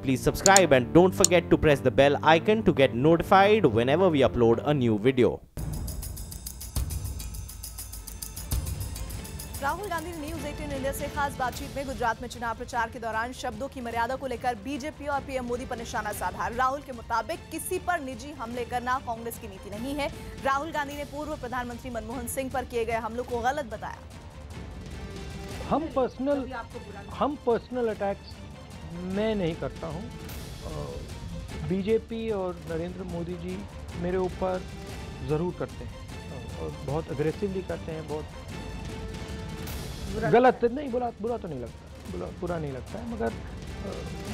please subscribe and don't forget to press the bell icon to get notified whenever we upload a new video. Rahul Gandhi ने news 18 India से खास बातचीत में गुजरात में चुनाव प्रचार के दौरान शब्दों की मर्यादा को लेकर बीजेपी और पीएम मोदी पर निशाना साधा। राहुल के मुताबिक किसी पर निजी हमले करना कांग्रेस की नीति नहीं है। राहुल गांधी ने पूर्व प्रधानमंत्री मनमोहन सिंह पर किए गए हमलों को गलत बताया। हम पर्सनल अटैक्स मैं नहीं करता हूं। बीजेपी और नरेंद्र मोदी जी मेरे ऊपर ज़रूर करते हैं और बहुत अग्रेसिवली करते हैं। बहुत गलत नहीं, बुरा तो नहीं लगता, बुरा नहीं लगता है, मगर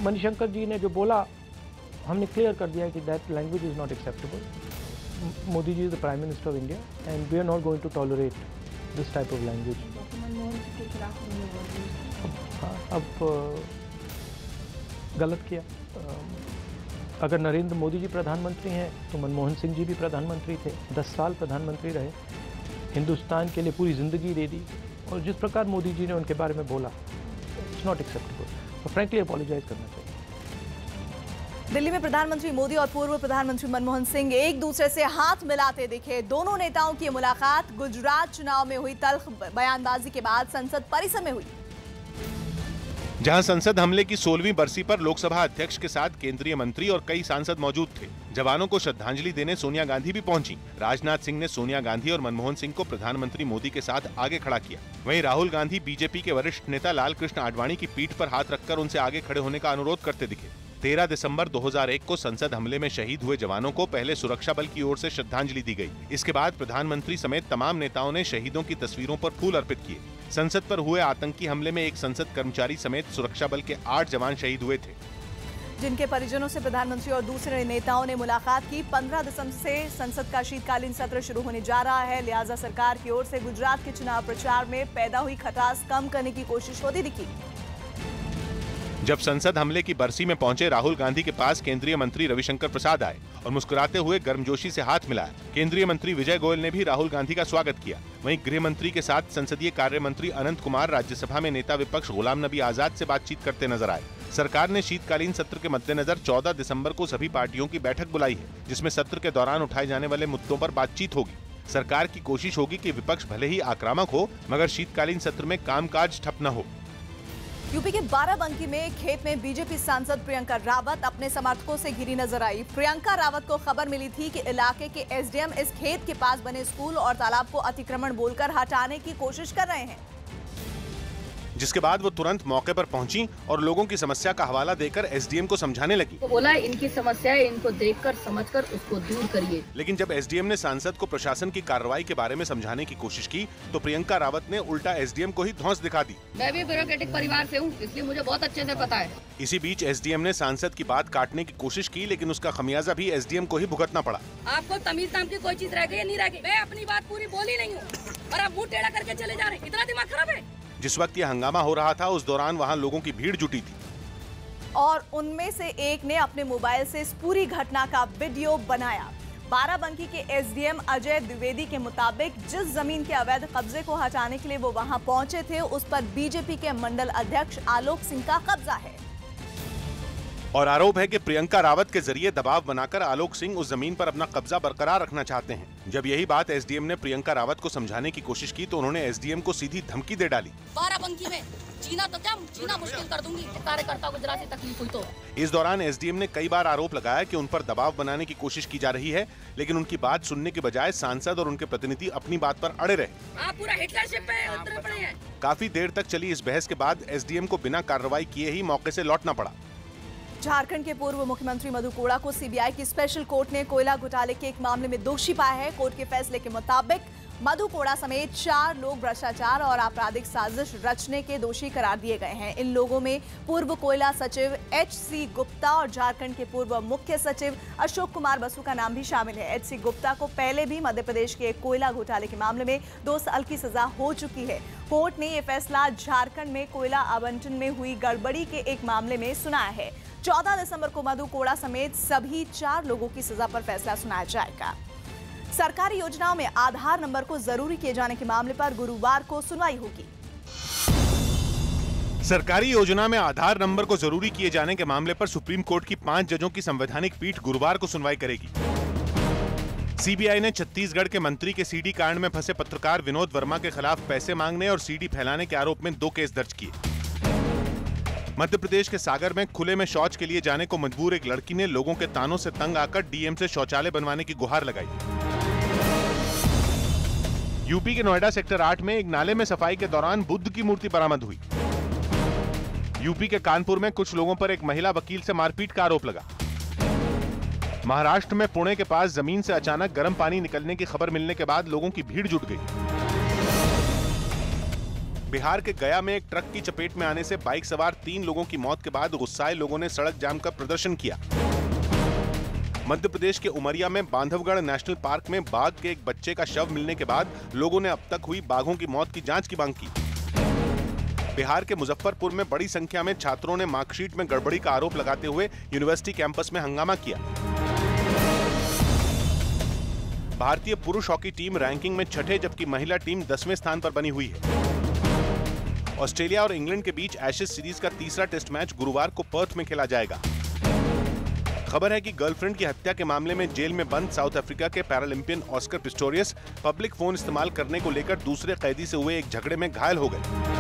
मणिशंकर जी ने जो बोला हमने क्लियर कर दिया कि that language is not acceptable. Modi ji is the prime minister of India and we are not going to tolerate this type of language. अब गलत किया। अगर नरेंद्र मोदी जी प्रधानमंत्री हैं तो मनमोहन सिंह जी भी प्रधानमंत्री थे, 10 साल प्रधानमंत्री रहे, हिंदुस्तान के लिए पूरी ज़िंदगी दे दी, और जिस प्रकार मोदी जी ने उनके बारे में बोला इट्स नॉट एक्सेप्टेबल और फ्रैंकली अपोलोजाइज करना चाहिए। दिल्ली में प्रधानमंत्री मोदी और पूर्व प्रधानमंत्री मनमोहन सिंह एक दूसरे से हाथ मिलाते दिखे। दोनों नेताओं की मुलाकात गुजरात चुनाव में हुई तल्ख बयानबाजी के बाद संसद परिसर में हुई, जहां संसद हमले की 16वीं बरसी पर लोकसभा अध्यक्ष के साथ केंद्रीय मंत्री और कई सांसद मौजूद थे। जवानों को श्रद्धांजलि देने सोनिया गांधी भी पहुंची। राजनाथ सिंह ने सोनिया गांधी और मनमोहन सिंह को प्रधानमंत्री मोदी के साथ आगे खड़ा किया। वहीं राहुल गांधी बीजेपी के वरिष्ठ नेता लाल कृष्ण आडवाणी की पीठ पर हाथ रखकर उनसे आगे खड़े होने का अनुरोध करते दिखे। 13 दिसंबर 2001 को संसद हमले में शहीद हुए जवानों को पहले सुरक्षा बल की ओर से श्रद्धांजलि दी गई। इसके बाद प्रधानमंत्री समेत तमाम नेताओं ने शहीदों की तस्वीरों पर फूल अर्पित किए। संसद पर हुए आतंकी हमले में एक संसद कर्मचारी समेत सुरक्षा बल के 8 जवान शहीद हुए थे, जिनके परिजनों से प्रधानमंत्री और दूसरे नेताओं ने मुलाकात की। 15 दिसंबर से संसद का शीतकालीन सत्र शुरू होने जा रहा है, लिहाजा सरकार की ओर से गुजरात के चुनाव प्रचार में पैदा हुई खटास कम करने की कोशिश होती दिखी। जब संसद हमले की बरसी में पहुंचे राहुल गांधी के पास केंद्रीय मंत्री रविशंकर प्रसाद आए और मुस्कुराते हुए गर्मजोशी से हाथ मिलाया। केंद्रीय मंत्री विजय गोयल ने भी राहुल गांधी का स्वागत किया। वहीं गृह मंत्री के साथ संसदीय कार्य मंत्री अनंत कुमार राज्यसभा में नेता विपक्ष गुलाम नबी आजाद से बातचीत करते नजर आए। सरकार ने शीतकालीन सत्र के मद्देनजर 14 दिसंबर को सभी पार्टियों की बैठक बुलाई है, जिसमें सत्र के दौरान उठाए जाने वाले मुद्दों पर बातचीत होगी। सरकार की कोशिश होगी कि विपक्ष भले ही आक्रामक हो, मगर शीतकालीन सत्र में कामकाज ठप न हो। यूपी के बाराबंकी में एक खेत में बीजेपी सांसद प्रियंका रावत अपने समर्थकों से घिरी नजर आई। प्रियंका रावत को खबर मिली थी कि इलाके के एसडीएम इस खेत के पास बने स्कूल और तालाब को अतिक्रमण बोलकर हटाने की कोशिश कर रहे हैं, जिसके बाद वो तुरंत मौके पर पहुंची और लोगों की समस्या का हवाला देकर एसडीएम को समझाने लगी। तो बोला इनकी समस्या है, इनको देखकर समझकर उसको दूर करिए। लेकिन जब एसडीएम ने सांसद को प्रशासन की कार्रवाई के बारे में समझाने की कोशिश की तो प्रियंका रावत ने उल्टा एसडीएम को ही धौंस दिखा दी। मैं भी ब्यूरोक्रेटिक परिवार से हूँ, इसलिए मुझे बहुत अच्छे से पता है। इसी बीच एसडीएम ने सांसद की बात काटने की कोशिश की, लेकिन उसका खमियाजा भी एसडीएम को ही भुगतना पड़ा। आपको तमीज नाम की कोई चीज रह गई या नहीं रह गई? मैं अपनी बात पूरी बोली नहीं हूँ और आप मुँह टेढ़ा करके चले जा रहे हैं। इतना दिमाग खराब है? जिस वक्त ये हंगामा हो रहा था उस दौरान वहां लोगों की भीड़ जुटी थी और उनमें से एक ने अपने मोबाइल से इस पूरी घटना का वीडियो बनाया। बाराबंकी के एसडीएम अजय द्विवेदी के मुताबिक जिस जमीन के अवैध कब्जे को हटाने के लिए वो वहां पहुंचे थे, उस पर बीजेपी के मंडल अध्यक्ष आलोक सिंह का कब्जा है और आरोप है कि प्रियंका रावत के जरिए दबाव बनाकर आलोक सिंह उस जमीन पर अपना कब्जा बरकरार रखना चाहते हैं। जब यही बात एसडीएम ने प्रियंका रावत को समझाने की कोशिश की तो उन्होंने एसडीएम को सीधी धमकी दे डाली। बाराबंकी में जीना तो क्या, जीना मुश्किल कर दूंगी कार्यकर्ता को जरा सी तकलीफ हुई तो। इस दौरान एसडीएम ने कई बार आरोप लगाया कि उन पर दबाव बनाने की कोशिश की जा रही है, लेकिन उनकी बात सुनने के बजाय सांसद और उनके प्रतिनिधि अपनी बात पर अड़े रहे। आप पूरा हिटलरशिप पे उतरे पड़े हैं। काफी देर तक चली इस बहस के बाद एसडीएम को बिना कार्रवाई किए ही मौके से लौटना पड़ा। झारखंड के पूर्व मुख्यमंत्री मधु कोड़ा को सीबीआई की स्पेशल कोर्ट ने कोयला घोटाले के एक मामले में दोषी पाया है। कोर्ट के फैसले के मुताबिक मधु कोड़ा समेत 4 लोग भ्रष्टाचार और आपराधिक साजिश रचने के दोषी करार दिए गए हैं। इन लोगों में पूर्व कोयला सचिव एच.सी. गुप्ता और झारखंड के पूर्व मुख्य सचिव अशोक कुमार बसु का नाम भी शामिल है। एच.सी. गुप्ता को पहले भी मध्य प्रदेश के कोयला घोटाले के मामले में 2 साल की सजा हो चुकी है। कोर्ट ने ये फैसला झारखंड में कोयला आवंटन में हुई गड़बड़ी के एक मामले में सुनाया है। 14 दिसंबर को मधु कोड़ा समेत सभी 4 लोगों की सजा पर फैसला सुनाया जाएगा। सरकारी योजनाओं में आधार नंबर को जरूरी किए जाने के मामले पर गुरुवार को सुनवाई होगी। सरकारी योजना में आधार नंबर को जरूरी किए जाने के मामले पर सुप्रीम कोर्ट की 5 जजों की संवैधानिक पीठ गुरुवार को सुनवाई करेगी। सीबीआई ने छत्तीसगढ़ के मंत्री के सीडी कांड में फंसे पत्रकार विनोद वर्मा के खिलाफ पैसे मांगने और सीडी फैलाने के आरोप में 2 केस दर्ज किए। मध्य प्रदेश के सागर में खुले में शौच के लिए जाने को मजबूर एक लड़की ने लोगों के तानों से तंग आकर डीएम से शौचालय बनवाने की गुहार लगाई। यूपी के नोएडा सेक्टर 8 में एक नाले में सफाई के दौरान बुद्ध की मूर्ति बरामद हुई। यूपी के कानपुर में कुछ लोगों पर एक महिला वकील से मारपीट का आरोप लगा। महाराष्ट्र में पुणे के पास जमीन से अचानक गर्म पानी निकलने की खबर मिलने के बाद लोगों की भीड़ जुट गई। बिहार के गया में एक ट्रक की चपेट में आने से बाइक सवार 3 लोगों की मौत के बाद गुस्साए लोगों ने सड़क जाम कर प्रदर्शन किया। मध्य प्रदेश के उमरिया में बांधवगढ़ नेशनल पार्क में बाघ के एक बच्चे का शव मिलने के बाद लोगों ने अब तक हुई बाघों की मौत की जांच की मांग की। बिहार के मुजफ्फरपुर में बड़ी संख्या में छात्रों ने मार्कशीट में गड़बड़ी का आरोप लगाते हुए यूनिवर्सिटी कैंपस में हंगामा किया। भारतीय पुरुष हॉकी टीम रैंकिंग में 6ठे जबकि महिला टीम 10वें स्थान पर बनी हुई है। ऑस्ट्रेलिया और इंग्लैंड के बीच एशेज सीरीज का तीसरा टेस्ट मैच गुरुवार को पर्थ में खेला जाएगा। खबर है कि गर्लफ्रेंड की हत्या के मामले में जेल में बंद साउथ अफ्रीका के Paralympian Oscar Pistorius public phone इस्तेमाल करने को लेकर दूसरे कैदी से हुए एक झगड़े में घायल हो गए।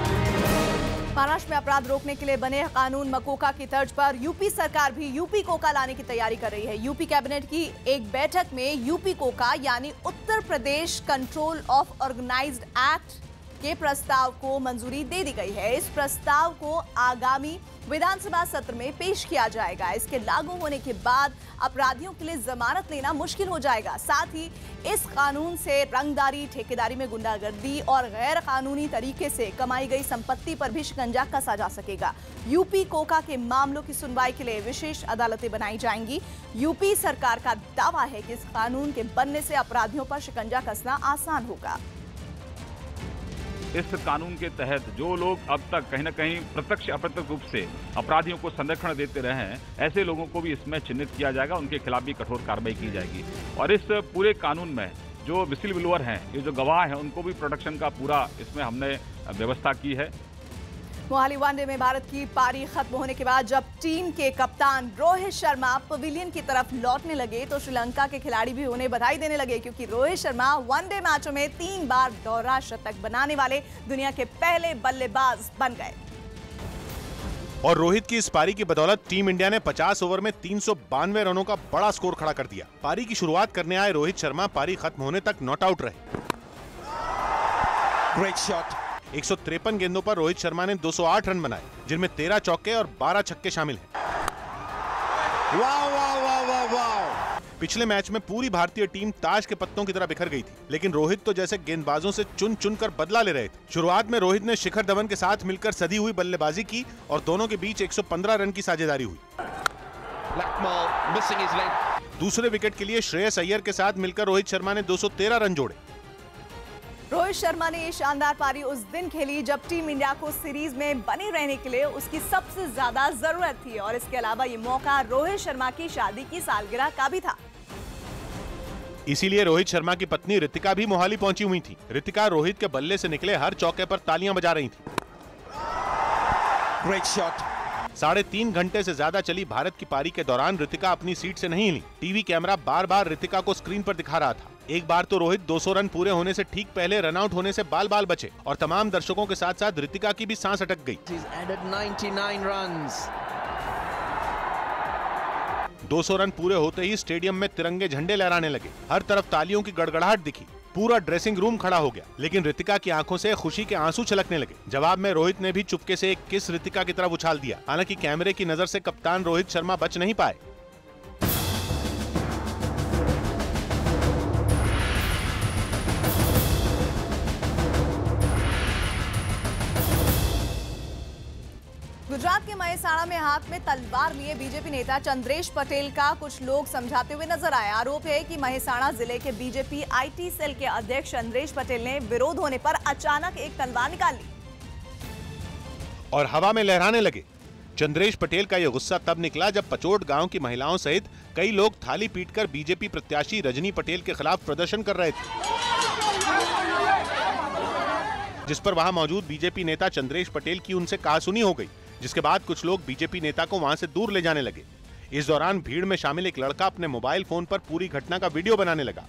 महाराष्ट्र में अपराध रोकने के लिए बने कानून मकोका की तर्ज पर यूपी सरकार भी यूपी कोका लाने की तैयारी कर रही है। यूपी कैबिनेट की एक बैठक में यूपी कोका यानी Uttar Pradesh control of organised act के प्रस्ताव को मंजूरी दे दी गई है। इस प्रस्ताव को आगामी विधानसभा सत्र में पेश किया जाएगा। इसके लागू होने के बाद अपराधियों के लिए जमानत लेना मुश्किल हो जाएगा। साथ ही इस कानून से रंगदारी, ठेकेदारी में गुंडागर्दी और गैर कानूनी तरीके से कमाई गई संपत्ति पर भी शिकंजा कसा जा सकेगा। यूपी कोका के मामलों की सुनवाई के लिए विशेष अदालतें बनाई जाएंगी। यूपी सरकार का दावा है कि इस कानून के बनने से अपराधियों पर शिकंजा कसना आसान होगा। इस कानून के तहत जो लोग अब तक कहीं न कहीं प्रत्यक्ष अप्रत्यक्ष रूप से अपराधियों को संरक्षण देते रहे हैं, ऐसे लोगों को भी इसमें चिन्हित किया जाएगा, उनके खिलाफ भी कठोर कार्रवाई की जाएगी। और इस पूरे कानून में जो विसिल ब्लोअर हैं, ये जो गवाह हैं, उनको भी प्रोटेक्शन का पूरा इसमें हमने व्यवस्था की है। मोहाली वनडे में भारत की पारी खत्म होने के बाद जब टीम के कप्तान रोहित शर्मा पवेलियन की तरफ लौटने लगे तो श्रीलंका के खिलाड़ी भी उन्हें बधाई देने लगे, क्योंकि रोहित शर्मा वनडे मैचों में 3 बार दोहरा शतक बनाने वाले दुनिया के पहले बल्लेबाज बन गए। और रोहित की इस पारी की बदौलत टीम इंडिया ने 50 ओवर में 392 रनों का बड़ा स्कोर खड़ा कर दिया। पारी की शुरुआत करने आए रोहित शर्मा पारी खत्म होने तक नॉट आउट रहे। Great shot. 153 गेंदों पर रोहित शर्मा ने 208 रन बनाए, जिनमें 13 चौके और 12 छक्के शामिल हैं। वाह वाह वाह वाह वाह। पिछले मैच में पूरी भारतीय टीम ताश के पत्तों की तरह बिखर गई थी, लेकिन रोहित तो जैसे गेंदबाजों से चुन चुन कर बदला ले रहे थे। शुरुआत में रोहित ने शिखर धवन के साथ मिलकर सधी हुई बल्लेबाजी की और दोनों के बीच 115 रन की साझेदारी हुई। दूसरे विकेट के लिए श्रेयस अय्यर के साथ मिलकर रोहित शर्मा ने 213 रन जोड़े। रोहित शर्मा ने ये शानदार पारी उस दिन खेली जब टीम इंडिया को सीरीज में बने रहने के लिए उसकी सबसे ज्यादा जरूरत थी, और इसके अलावा ये मौका रोहित शर्मा की शादी की सालगिरह का भी था। इसीलिए रोहित शर्मा की पत्नी ऋतिका भी मोहाली पहुंची हुई थी। ऋतिका रोहित के बल्ले से निकले हर चौके पर तालियां बजा रही थी। Great shot. 3.5 घंटे से ज्यादा चली भारत की पारी के दौरान ऋतिका अपनी सीट से नहीं हिली। टीवी कैमरा बार बार ऋतिका को स्क्रीन पर दिखा रहा था। एक बार तो रोहित 200 रन पूरे होने से ठीक पहले रन आउट होने से बाल बाल बचे और तमाम दर्शकों के साथ साथ ऋतिका की भी सांस अटक गई। 200 रन पूरे होते ही स्टेडियम में तिरंगे झंडे लहराने लगे। हर तरफ तालियों की गड़गड़ाहट दिखी। पूरा ड्रेसिंग रूम खड़ा हो गया, लेकिन ऋतिका की आंखों से खुशी के आंसू छलकने लगे। जवाब में रोहित ने भी चुपके से एक किस ऋतिका की तरफ उछाल दिया। हालांकि कैमरे की नजर से कप्तान रोहित शर्मा बच नहीं पाए। गुजरात के महेसाणा में हाथ में तलवार लिए बीजेपी नेता चंद्रेश पटेल का कुछ लोग समझाते हुए नजर आए। आरोप है कि महेसाणा जिले के बीजेपी आईटी सेल के अध्यक्ष चंद्रेश पटेल ने विरोध होने पर अचानक एक तलवार निकाल ली और हवा में लहराने लगे। चंद्रेश पटेल का यह गुस्सा तब निकला जब पचोट गांव की महिलाओं सहित कई लोग थाली पीटकर बीजेपी प्रत्याशी रजनी पटेल के खिलाफ प्रदर्शन कर रहे थे। जिस पर वहां मौजूद बीजेपी नेता चंद्रेश पटेल की उनसे कहासुनी हो गई, जिसके बाद कुछ लोग बीजेपी नेता को वहां से दूर ले जाने लगे। इस दौरान भीड़ में शामिल एक लड़का अपने मोबाइल फोन पर पूरी घटना का वीडियो बनाने लगा,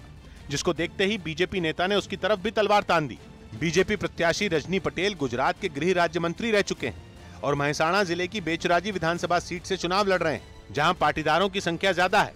जिसको देखते ही बीजेपी नेता ने उसकी तरफ भी तलवार तान दी। बीजेपी प्रत्याशी रजनी पटेल गुजरात के गृह राज्य मंत्री रह चुके हैं और महसाणा जिले की बेचराजी विधानसभा सीट से चुनाव लड़ रहे हैं, जहां पाटीदारों की संख्या ज्यादा है।